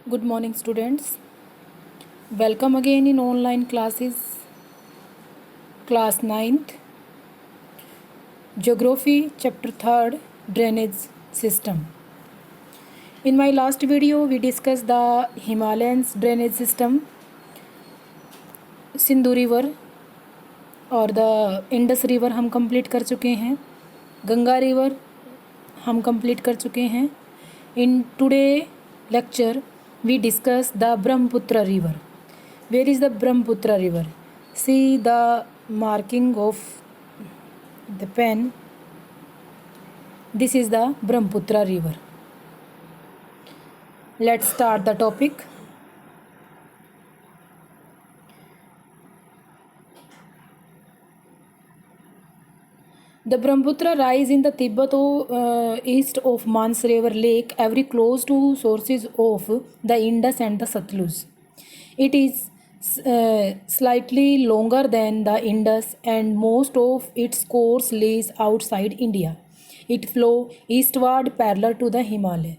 Good morning, students. Welcome again in online classes, class 9th, Geography, chapter 3rd, Drainage System. In my last video, we discussed the Himalayas drainage system, Sindhu river और the Indus river हम complete कर चुके हैं. Ganga river हम complete कर चुके हैं. In today lecture we discuss the Brahmaputra river. Where is the Brahmaputra river? See the marking of the pen. This is the Brahmaputra river. Let's start the topic. The Brahmaputra rise in the Tibet east of Mansarowar Lake, very close to sources of the Indus and the Satluj. It is slightly longer than the Indus and most of its course lays outside India. It flows eastward parallel to the Himalaya.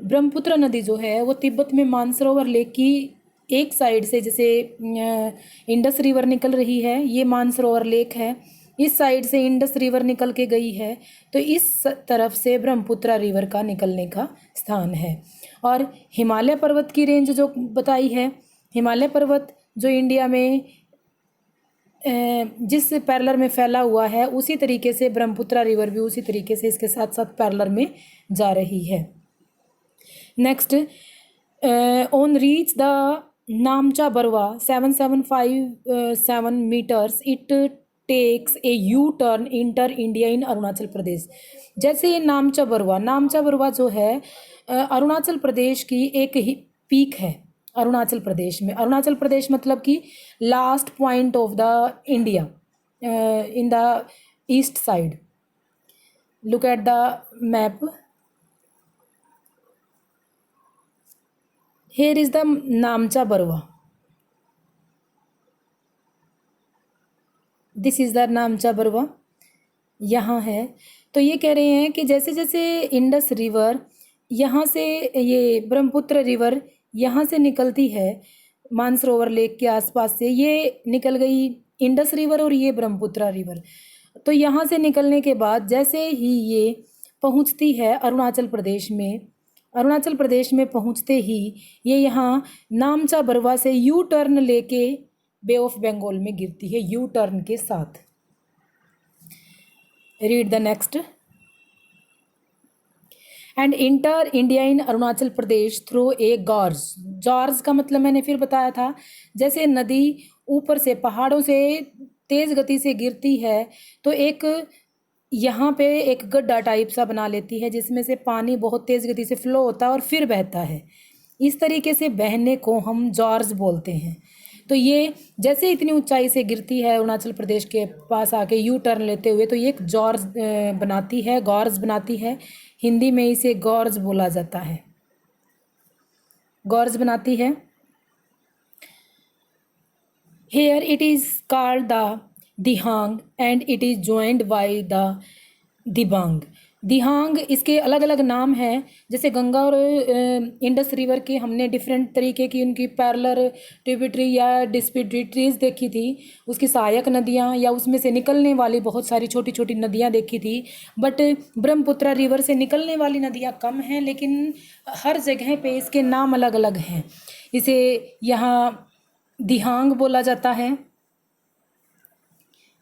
Brahmaputra नदी जो है वो तिब्बत में Mansarovar lake की एक side से, जैसे Indus river निकल रही है, ये मानसरोवर लेक है, इस साइड से इंडस रिवर निकल के गई है, तो इस तरफ से ब्रह्मपुत्र रिवर का निकलने का स्थान है. और हिमालय पर्वत की रेंज जो बताई है, हिमालय पर्वत जो इंडिया में जिस पैरेलल में फैला हुआ है, उसी तरीके से ब्रह्मपुत्र रिवर भी उसी तरीके से इसके साथ साथ पैरेलल में जा रही है. Next, on reach the Namcha Barwa 7757 metres it takes a U turn enter India in Arunachal Pradesh. जैसे ये नामचा बरवा जो है अरुणाचल प्रदेश की एक ही पीक है. अरुणाचल प्रदेश में, अरुणाचल प्रदेश मतलब कि last point of the India in the east side. Look at the map. Here is the नामचा Barwa. This is the Namcha Barwa, यहाँ है. तो ये कह रहे हैं कि जैसे जैसे इंडस रिवर यहाँ से, ये ब्रह्मपुत्र रिवर यहाँ से निकलती है मानसरोवर लेक के आसपास से, ये निकल गई इंडस रिवर और ये ब्रह्मपुत्र रिवर. तो यहाँ से निकलने के बाद जैसे ही ये पहुँचती है अरुणाचल प्रदेश में, अरुणाचल प्रदेश में पहुँचते ही ये यहाँ नामचा बरवा से यू टर्न लेके बे ऑफ बंगाल में गिरती है, यू टर्न के साथ. Read the next. And inter India in Arunachal Pradesh through a gorge. George का मतलब मैंने फिर बताया था, जैसे नदी ऊपर से पहाड़ों से तेज़ गति से गिरती है तो एक यहाँ पे एक गड्ढा टाइप सा बना लेती है, जिसमें से पानी बहुत तेज़ गति से फ्लो होता है और फिर बहता है. इस तरीके से बहने को हम जॉर्ज बोलते हैं. तो ये जैसे इतनी ऊंचाई से गिरती है अरुणाचल प्रदेश के पास आके यू टर्न लेते हुए, तो ये एक जॉर्ज बनाती है, गॉर्ज बनाती है. हिंदी में इसे गॉर्ज बोला जाता है, गॉर्ज बनाती है. Here it is called the Dihang and it is joined by the Dibang. Dihang इसके अलग अलग नाम हैं. जैसे गंगा और इंडस रिवर के हमने डिफरेंट तरीके की उनकी पैरेलल ट्रिब्यूटरी या डिस्ट्रीब्यूटरीज देखी थी, उसकी सहायक नदियाँ या उसमें से निकलने वाली बहुत सारी छोटी छोटी नदियाँ देखी थी. बट ब्रह्मपुत्र रिवर से निकलने वाली नदियाँ कम हैं, लेकिन हर जगह पे इसके नाम अलग अलग हैं. इसे यहाँ दिहांग बोला जाता है,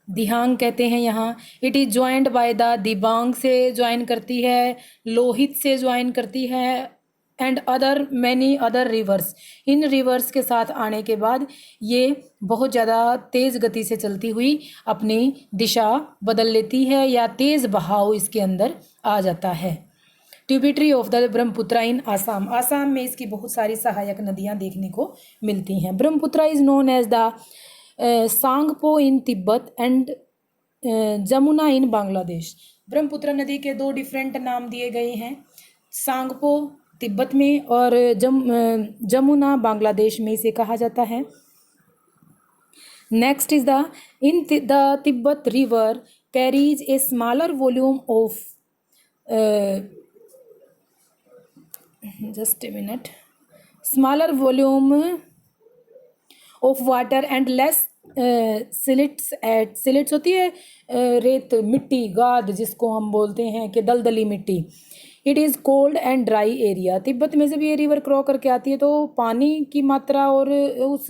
दिहांग कहते हैं यहाँ. It is joined by the Dibang से ज्वाइन करती है, लोहित से ज्वाइन करती है, and other many other rivers. In reverse के साथ आने के बाद ये बहुत ज़्यादा तेज़ गति से चलती हुई अपनी दिशा बदल लेती है या तेज़ बहाव इसके अंदर आ जाता है. ट्रिब्यूटरी ऑफ द ब्रह्मपुत्र इन आसाम. आसाम में इसकी बहुत सारी सहायक नदियाँ देखने को मिलती हैं. Brahmaputra is known as the Tsangpo in Tibet and Jamuna in Bangladesh. Brahmaputra नदी के दो डिफरेंट नाम दिए गए हैं, सांगपो तिब्बत में और जमुना बांग्लादेश में इसे कहा जाता है. Next is the in the Tibet river carries a smaller volume of just a minute. Smaller volume of water and less silts होती है रेत, मिट्टी, गाद जिसको हम बोलते हैं कि दलदली मिट्टी। It is cold and dry area. Tibet में जब ये रिवर क्रॉ करके आती है तो पानी की मात्रा और उस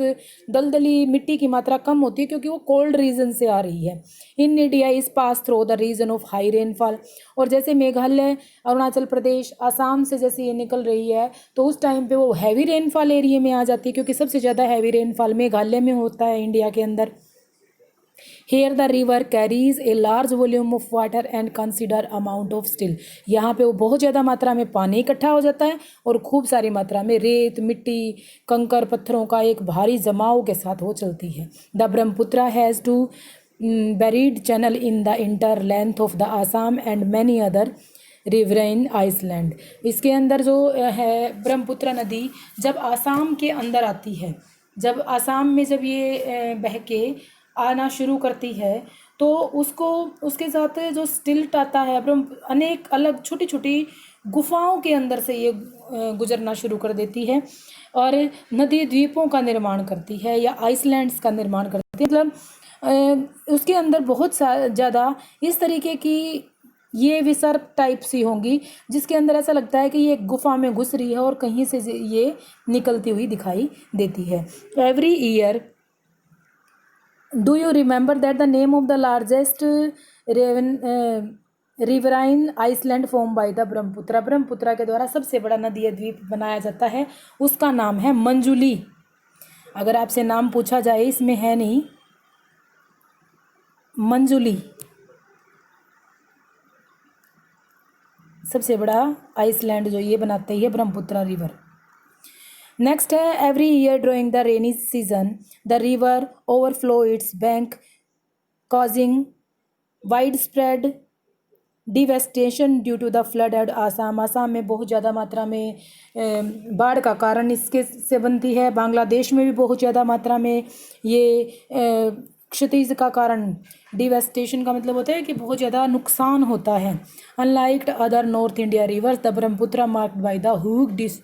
दलदली मिट्टी की मात्रा कम होती है क्योंकि वो कोल्ड रीजन से आ रही है। In India is pass through the region of high rainfall. और जैसे मेघालय, अरुणाचल प्रदेश, आसाम से जैसे ये निकल रही है तो उस टाइम पे वो हैवी रेनफॉल एरिया में आ जाती है क्योंकि सबसे ज़्यादा हैवी रेनफॉल मेघालय में होता है इंडिया के अंदर। Here the river carries a large volume of water and consider amount of still। यहाँ पे वो बहुत ज़्यादा मात्रा में पानी इकट्ठा हो जाता है और खूब सारी मात्रा में रेत, मिट्टी, कंकर, पत्थरों का एक भारी जमाव के साथ वो चलती है। The Brahmaputra has to buried channel in the inter length of the Assam and many other riverine island. इसके अंदर जो है ब्रह्मपुत्रा नदी जब आसाम के अंदर आती है, जब आसाम में जब ये बह के आना शुरू करती है तो उसको उसके साथ जो स्टिल्ट आता है अनेक अलग छोटी छोटी गुफाओं के अंदर से ये गुजरना शुरू कर देती है और नदी द्वीपों का निर्माण करती है या आइसलैंड्स का निर्माण करती है। मतलब उसके अंदर बहुत ज़्यादा इस तरीके की ये विसर्प टाइप सी होंगी जिसके अंदर ऐसा लगता है कि ये गुफा में घुस रही है और कहीं से ये निकलती हुई दिखाई देती है। Every year do you remember that the name of the largest riverine island form by the Brahmaputra. Brahmaputra के द्वारा सबसे बड़ा नदी द्वीप बनाया जाता है, उसका नाम है मंजुली। अगर आपसे नाम पूछा जाए, इसमें है नहीं, मंजुली सबसे बड़ा आइसलैंड जो ये बनाते ही है ब्रह्मपुत्रा रिवर। नेक्स्ट है every year during the rainy season the river overflow its bank causing wide spread devastation due to the flood at Assam. Assam में बहुत ज़्यादा मात्रा में बाढ़ का कारण इसके से बनती है। बांग्लादेश में भी बहुत ज़्यादा मात्रा में ये क्षतिज का कारण, डिवेस्टेशन का मतलब होता है कि बहुत ज़्यादा नुकसान होता है। Unlike other north India reverse the Brahmaputra marked by the huge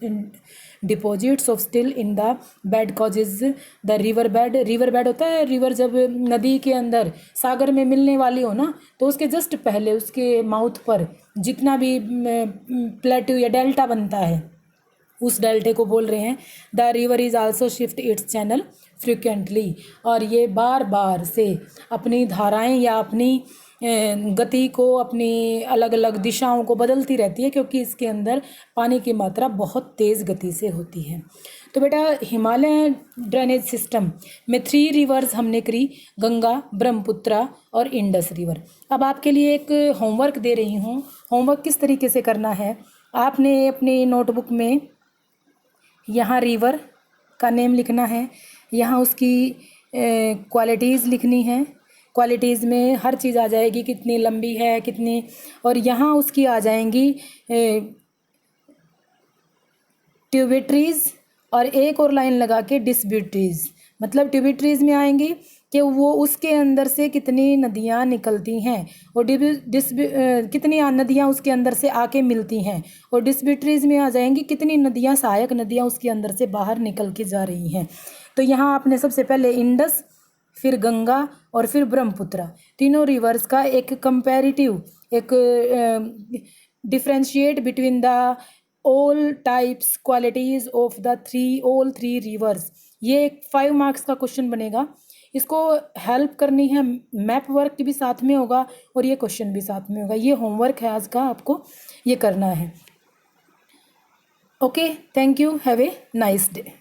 deposits of still in the bed causes the river bed होता है रिवर जब नदी के अंदर सागर में मिलने वाली हो ना तो उसके जस्ट पहले उसके माउथ पर जितना भी प्लेट्यू या डेल्टा बनता है उस डेल्टे को बोल रहे हैं। The river is also shift it's channel frequently. और ये बार बार से अपनी धाराएं या अपनी गति को, अपनी अलग अलग दिशाओं को बदलती रहती है क्योंकि इसके अंदर पानी की मात्रा बहुत तेज़ गति से होती है। तो बेटा हिमालय ड्रेनेज सिस्टम में 3 रिवर्स हमने करी, गंगा, ब्रह्मपुत्रा और इंडस रिवर। अब आपके लिए एक होमवर्क दे रही हूँ। होमवर्क किस तरीके से करना है, आपने अपनी नोटबुक में यहाँ रिवर का नेम लिखना है, यहाँ उसकी क्वालिटीज़ लिखनी है। क्वालिटीज़ में हर चीज़ आ जाएगी, कितनी लंबी है कितनी, और यहाँ उसकी आ जाएंगी ट्यूबिटरीज़ और एक और लाइन लगा के डिस्ट्रीब्यूटरीज़। मतलब ट्यूबिटरीज़ में आएंगी कि वो उसके अंदर से कितनी नदियाँ निकलती हैं और कितनी नदियाँ उसके अंदर से आके मिलती हैं, और डिस्ट्रीब्यूटरीज़ में आ जाएंगी कितनी नदियाँ, सहायक नदियाँ उसके अंदर से बाहर निकल के जा रही हैं। तो यहाँ आपने सबसे पहले इंडस, फिर गंगा और फिर ब्रह्मपुत्रा, तीनों रिवर्स का एक कंपैरेटिव, एक differentiate between the all types qualities of the all three reverse, ये 5 मार्क्स का क्वेश्चन बनेगा। इसको हेल्प करनी है, मैप वर्क भी साथ में होगा और ये क्वेश्चन भी साथ में होगा। ये होमवर्क है आज का, आपको ये करना है। Okay, thank you, have a nice day.